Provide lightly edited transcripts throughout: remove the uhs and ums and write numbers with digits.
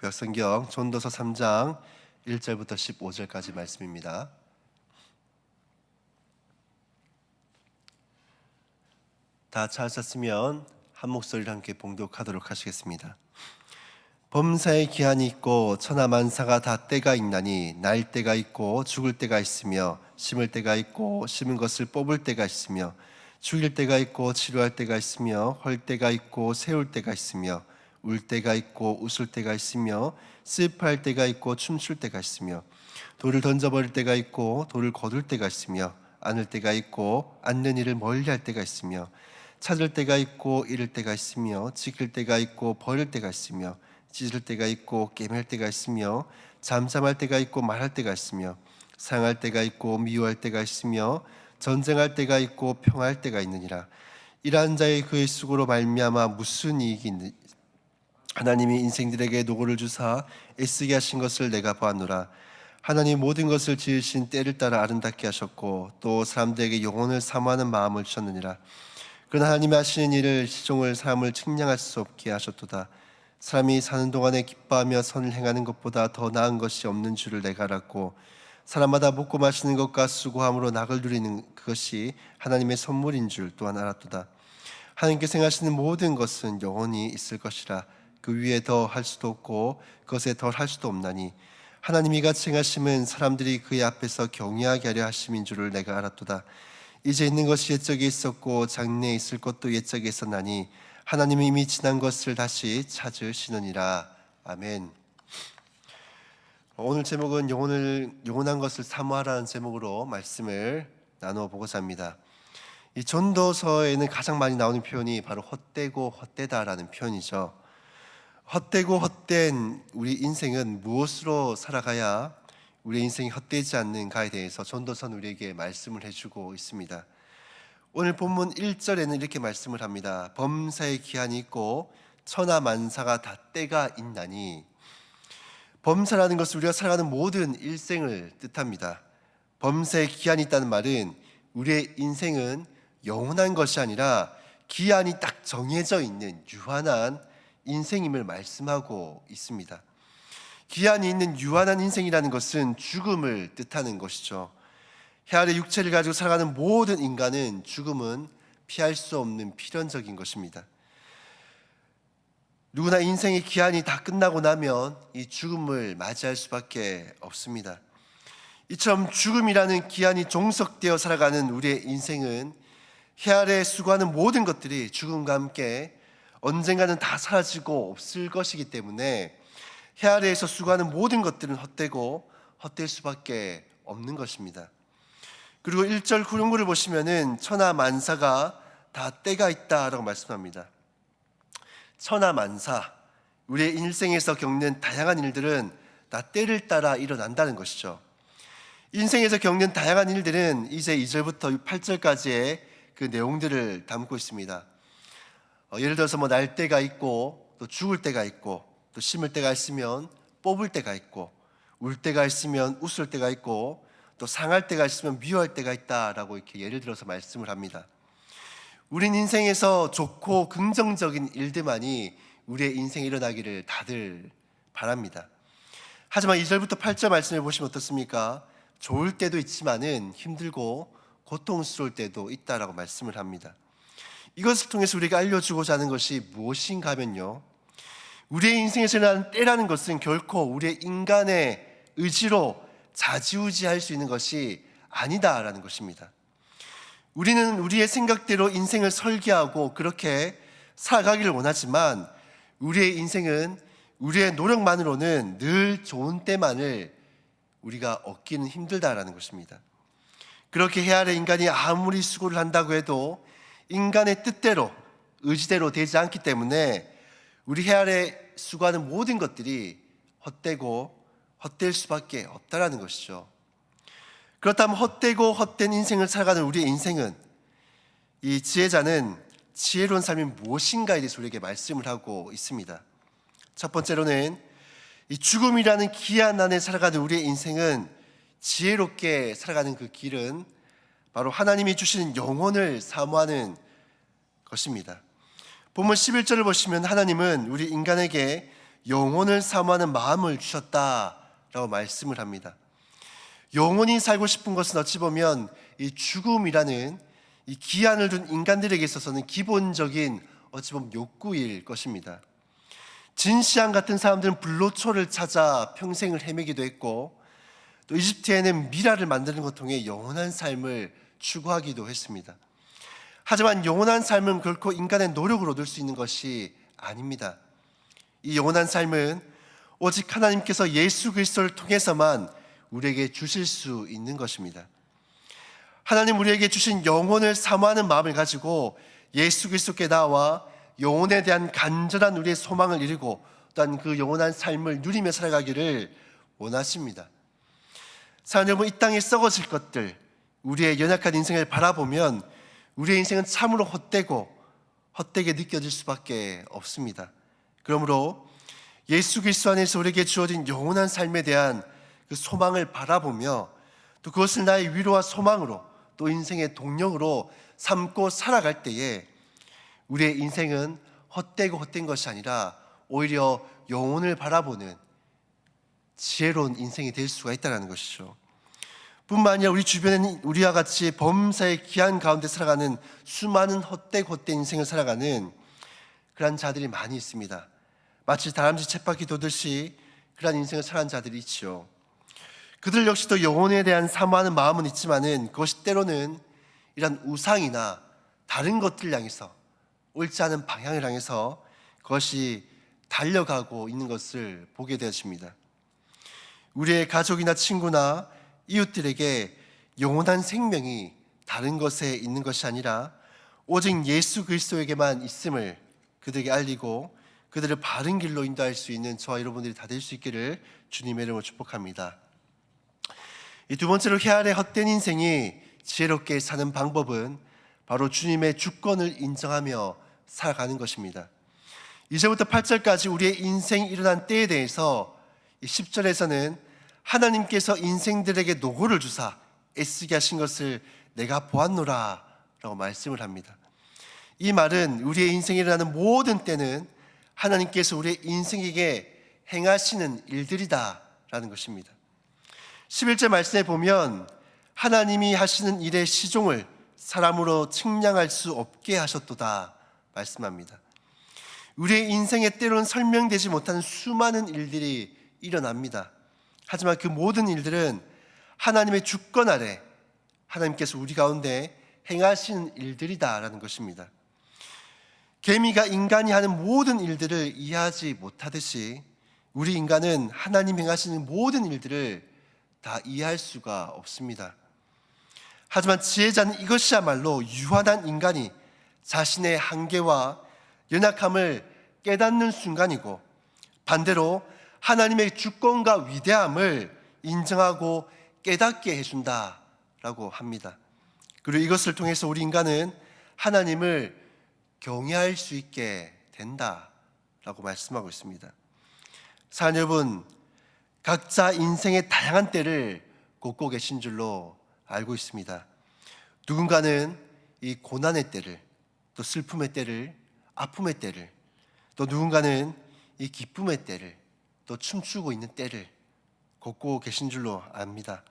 구약성경 전도서 3장 1절부터 15절까지 말씀입니다. 다 찾으셨으면 한 목소리로 함께 봉독하도록 하시겠습니다. 범사의 기한이 있고 천하만사가 다 때가 있나니 날 때가 있고 죽을 때가 있으며 심을 때가 있고 심은 것을 뽑을 때가 있으며 죽일 때가 있고 치료할 때가 있으며 헐 때가 있고 세울 때가 있으며 울 때가 있고 웃을 때가 있으며 슬퍼할 때가 있고 춤출 때가 있으며 돌을 던져버릴 때가 있고 돌을 거둘 때가 있으며 안을 때가 있고 앉는 일을 멀리할 때가 있으며 찾을 때가 있고 잃을 때가 있으며 지킬 때가 있고 버릴 때가 있으며 찢을 때가 있고 깨맬 때가 있으며 잠잠할 때가 있고 말할 때가 있으며 상할 때가 있고 미워할 때가 있으며 전쟁할 때가 있고 평화할 때가 있느니라. 이러한 자의 그의 수고로 말미암아 무슨 이익이 있느냐. 하나님이 인생들에게 노고를 주사 애쓰게 하신 것을 내가 보았노라. 하나님 모든 것을 지으신 때를 따라 아름답게 하셨고 또 사람들에게 영혼을 사모하는 마음을 주셨느니라. 그러나 하나님이 하시는 일을 시종을 사람을 측량할 수 없게 하셨도다. 사람이 사는 동안에 기뻐하며 선을 행하는 것보다 더 나은 것이 없는 줄을 내가 알았고 사람마다 먹고 마시는 것과 수고함으로 낙을 누리는 그것이 하나님의 선물인 줄 또한 알았도다. 하나님께서 행하시는 모든 것은 영원히 있을 것이라. 그 위에 더 할 수도 없고 그것에 덜 할 수도 없나니 하나님이 같이 행하심은 사람들이 그의 앞에서 경외하게 하려 하심인 줄을 내가 알았도다. 이제 있는 것이 옛적에 있었고 장래에 있을 것도 옛적에 있었나니 하나님이 이미 지난 것을 다시 찾으시느니라. 아멘. 오늘 제목은 영원한 것을 사모하라는 제목으로 말씀을 나누어 보고자 합니다. 이 전도서에는 가장 많이 나오는 표현이 바로 헛되고 헛되다라는 표현이죠. 헛되고 헛된 우리 인생은 무엇으로 살아가야 우리 인생이 헛되지 않는가에 대해서 전도서는 우리에게 말씀을 해주고 있습니다. 오늘 본문 1절에는 이렇게 말씀을 합니다. 범사의 기한이 있고 천하만사가 다 때가 있나니. 범사라는 것은 우리가 살아가는 모든 일생을 뜻합니다. 범사의 기한이 있다는 말은 우리의 인생은 영원한 것이 아니라 기한이 딱 정해져 있는 유한한 인생임을 말씀하고 있습니다. 기한이 있는 유한한 인생이라는 것은 죽음을 뜻하는 것이죠. 해 아래 육체를 가지고 살아가는 모든 인간은 죽음은 피할 수 없는 필연적인 것입니다. 누구나 인생의 기한이 다 끝나고 나면 이 죽음을 맞이할 수밖에 없습니다. 이처럼 죽음이라는 기한이 종속되어 살아가는 우리의 인생은 해 아래 수고하는 모든 것들이 죽음과 함께 언젠가는 다 사라지고 없을 것이기 때문에 해 아래에서 수고하는 모든 것들은 헛되고 헛될 수밖에 없는 것입니다. 그리고 1절 구룡구를 보시면은 천하만사가 다 때가 있다라고 말씀합니다. 천하만사, 우리의 인생에서 겪는 다양한 일들은 다 때를 따라 일어난다는 것이죠. 인생에서 겪는 다양한 일들은 이제 2절부터 8절까지의 그 내용들을 담고 있습니다. 예를 들어서 날 때가 있고 또 죽을 때가 있고 또 심을 때가 있으면 뽑을 때가 있고 울 때가 있으면 웃을 때가 있고 또 상할 때가 있으면 미워할 때가 있다라고 이렇게 예를 들어서 말씀을 합니다. 우린 인생에서 좋고 긍정적인 일들만이 우리의 인생에 일어나기를 다들 바랍니다. 하지만 2절부터 8절 말씀을 보시면 어떻습니까? 좋을 때도 있지만은 힘들고 고통스러울 때도 있다라고 말씀을 합니다. 이것을 통해서 우리가 알려주고자 하는 것이 무엇인가 하면요, 우리의 인생에서 일어나는 때라는 것은 결코 우리의 인간의 의지로 좌지우지할 수 있는 것이 아니다라는 것입니다. 우리는 우리의 생각대로 인생을 설계하고 그렇게 살아가기를 원하지만 우리의 인생은 우리의 노력만으로는 늘 좋은 때만을 우리가 얻기는 힘들다라는 것입니다. 그렇게 해 아래 인간이 아무리 수고를 한다고 해도 인간의 뜻대로 의지대로 되지 않기 때문에 우리 해 아래 수고하는 모든 것들이 헛되고 헛될 수밖에 없다라는 것이죠. 그렇다면 헛되고 헛된 인생을 살아가는 우리의 인생은, 이 지혜자는 지혜로운 삶이 무엇인가에 대해서 우리에게 말씀을 하고 있습니다. 첫 번째로는 이 죽음이라는 기한 안에 살아가는 우리의 인생은, 지혜롭게 살아가는 그 길은 바로 하나님이 주시는 영혼을 사모하는 것입니다. 본문 11절을 보시면 하나님은 우리 인간에게 영혼을 사모하는 마음을 주셨다라고 말씀을 합니다. 영원히 살고 싶은 것은 어찌 보면 이 죽음이라는 이 기한을 둔 인간들에게 있어서는 기본적인 어찌 보면 욕구일 것입니다. 진시안 같은 사람들은 불로초를 찾아 평생을 헤매기도 했고, 또 이집트에는 미라를 만드는 것 통해 영원한 삶을 추구하기도 했습니다. 하지만 영원한 삶은 결코 인간의 노력으로 얻을 수 있는 것이 아닙니다. 이 영원한 삶은 오직 하나님께서 예수 그리스도를 통해서만 우리에게 주실 수 있는 것입니다. 하나님 우리에게 주신 영혼을 사모하는 마음을 가지고 예수 그리스도께 나와 영혼에 대한 간절한 우리의 소망을 이루고 또한 그 영원한 삶을 누리며 살아가기를 원하십니다. 사랑하는 여러분, 이 땅에 썩어질 것들, 우리의 연약한 인생을 바라보면 우리의 인생은 참으로 헛되게 느껴질 수밖에 없습니다. 그러므로 예수 그리스도 안에서 우리에게 주어진 영원한 삶에 대한 그 소망을 바라보며 또 그것을 나의 위로와 소망으로 또 인생의 동력으로 삼고 살아갈 때에 우리의 인생은 헛된 것이 아니라 오히려 영혼을 바라보는 지혜로운 인생이 될 수가 있다는 것이죠. 뿐만 아니라 우리 주변에는 우리와 같이 범사의 기한 가운데 살아가는 수많은 헛된 인생을 살아가는 그런 자들이 많이 있습니다. 마치 다람쥐 쳇바퀴 도듯이 그런 인생을 살아가는 자들이 있죠. 그들 역시도 영혼에 대한 사모하는 마음은 있지만은 그것이 때로는 이런 우상이나 다른 것들 향해서 옳지 않은 방향을 향해서 그것이 달려가고 있는 것을 보게 되어집니다. 우리의 가족이나 친구나 이웃들에게 영원한 생명이 다른 것에 있는 것이 아니라 오직 예수 그리스도에게만 있음을 그들에게 알리고 그들을 바른 길로 인도할 수 있는 저와 여러분들이 다 될 수 있기를 주님의 이름으로 축복합니다. 이 두 번째로 헤아려 헛된 인생이 지혜롭게 사는 방법은 바로 주님의 주권을 인정하며 살아가는 것입니다. 이제부터 8절까지 우리의 인생이 일어난 때에 대해서 10절에서는 하나님께서 인생들에게 노고를 주사 애쓰게 하신 것을 내가 보았노라 라고 말씀을 합니다. 이 말은 우리의 인생에 일어나는 모든 때는 하나님께서 우리의 인생에게 행하시는 일들이다 라는 것입니다. 11절 말씀에 보면 하나님이 하시는 일의 시종을 사람으로 측량할 수 없게 하셨도다 말씀합니다. 우리의 인생에 때로는 설명되지 못하는 수많은 일들이 일어납니다. 하지만 그 모든 일들은 하나님의 주권 아래 하나님께서 우리 가운데 행하시는 일들이다라는 것입니다. 개미가 인간이 하는 모든 일들을 이해하지 못하듯이 우리 인간은 하나님 행하시는 모든 일들을 다 이해할 수가 없습니다. 하지만 지혜자는 이것이야말로 유한한 인간이 자신의 한계와 연약함을 깨닫는 순간이고 반대로 하나님의 주권과 위대함을 인정하고 깨닫게 해준다라고 합니다. 그리고 이것을 통해서 우리 인간은 하나님을 경외할 수 있게 된다라고 말씀하고 있습니다. 사랑하는 여러분, 각자 인생의 다양한 때를 걷고 계신 줄로 알고 있습니다. 누군가는 이 고난의 때를, 또 슬픔의 때를, 아픔의 때를, 또 누군가는 이 기쁨의 때를, 또 춤추고 있는 때를 걷고 계신 줄로 압니다.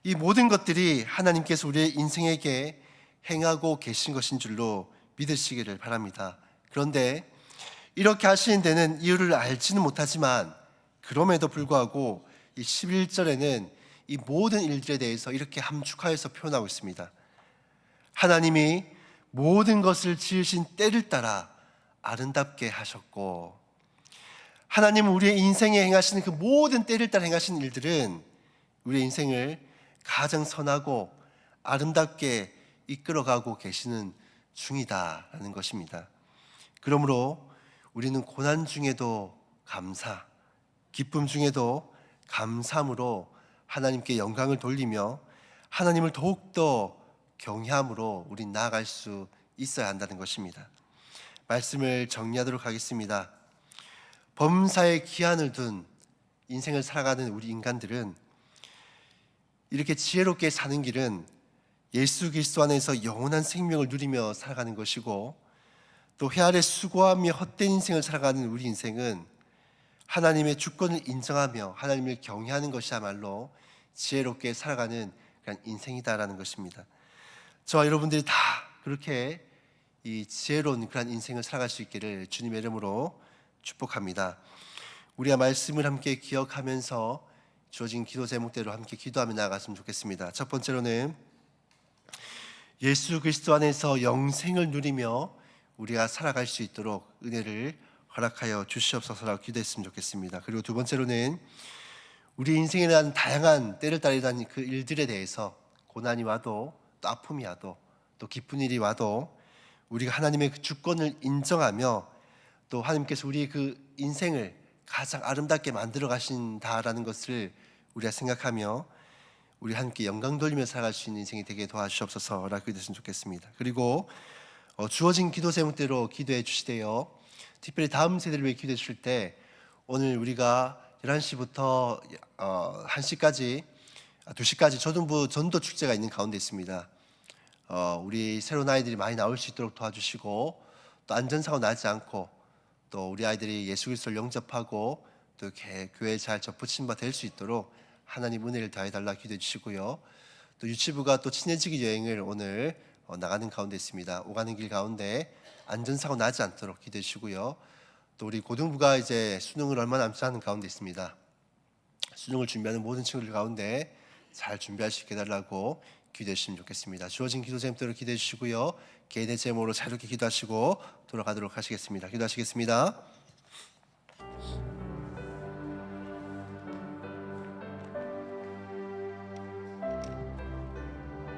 이 모든 것들이 하나님께서 우리의 인생에게 행하고 계신 것인 줄로 믿으시기를 바랍니다. 그런데 이렇게 하시는 데는 이유를 알지는 못하지만 그럼에도 불구하고 이 11절에는 이 모든 일들에 대해서 이렇게 함축하여서 표현하고 있습니다. 하나님이 모든 것을 지으신 때를 따라 아름답게 하셨고, 하나님은 우리의 인생에 행하시는 그 모든 때를 따라 행하시는 일들은 우리의 인생을 가장 선하고 아름답게 이끌어가고 계시는 중이다라는 것입니다. 그러므로 우리는 고난 중에도 감사, 기쁨 중에도 감사함으로 하나님께 영광을 돌리며 하나님을 더욱더 경외함으로 우린 나아갈 수 있어야 한다는 것입니다. 말씀을 정리하도록 하겠습니다. 범사에 기한을 둔 인생을 살아가는 우리 인간들은 이렇게 지혜롭게 사는 길은 예수 그리스도 안에서 영원한 생명을 누리며 살아가는 것이고, 또 헤아려 수고하며 헛된 인생을 살아가는 우리 인생은 하나님의 주권을 인정하며 하나님을 경외하는 것이야말로 지혜롭게 살아가는 그런 인생이다라는 것입니다. 저와 여러분들이 다 그렇게 이 지혜로운 그런 인생을 살아갈 수 있기를 주님의 이름으로 축복합니다. 우리가 말씀을 함께 기억하면서 주어진 기도 제목대로 함께 기도하며 나아갔으면 좋겠습니다. 첫 번째로는 예수 그리스도 안에서 영생을 누리며 우리가 살아갈 수 있도록 은혜를 허락하여 주시옵소서라고 기도했으면 좋겠습니다. 그리고 두 번째로는 우리 인생에 대한 다양한 때를 따르는 그 일들에 대해서 고난이 와도 또 아픔이 와도 또 기쁜 일이 와도 우리가 하나님의 그 주권을 인정하며 또 하나님께서 우리의 그 인생을 가장 아름답게 만들어 가신다라는 것을 우리가 생각하며 우리 함께 영광 돌리며 살아갈 수 있는 인생이 되게 도와주시옵소서라고 기도했으면 좋겠습니다. 그리고 주어진 기도 제목대로 기도해 주시되요. 특별히 다음 세대를 위해 기도해 주실 때 오늘 우리가 11시부터 1시까지 2시까지 초등부 전도 축제가 있는 가운데 있습니다. 우리 새로운 아이들이 많이 나올 수 있도록 도와주시고 또 안전사고 나지 않고 또 우리 아이들이 예수 그리스도를 영접하고 또 교회에 잘 접붙임 바 될 수 있도록 하나님 은혜를 더해 달라 기도해 주시고요. 또 유치부가 또 친해지기 여행을 오늘 나가는 가운데 있습니다. 오가는 길 가운데 안전사고 나지 않도록 기도해 주시고요. 또 우리 고등부가 이제 수능을 얼마 남지 않은 가운데 있습니다. 수능을 준비하는 모든 친구들 가운데 잘 준비할 수 있게 해달라고 기도해 주시면 좋겠습니다. 주어진 기도 제목대로 기도해 주시고요. 개인의 제목으로 자유롭게 기도하시고 돌아가도록 하시겠습니다. 기도하시겠습니다.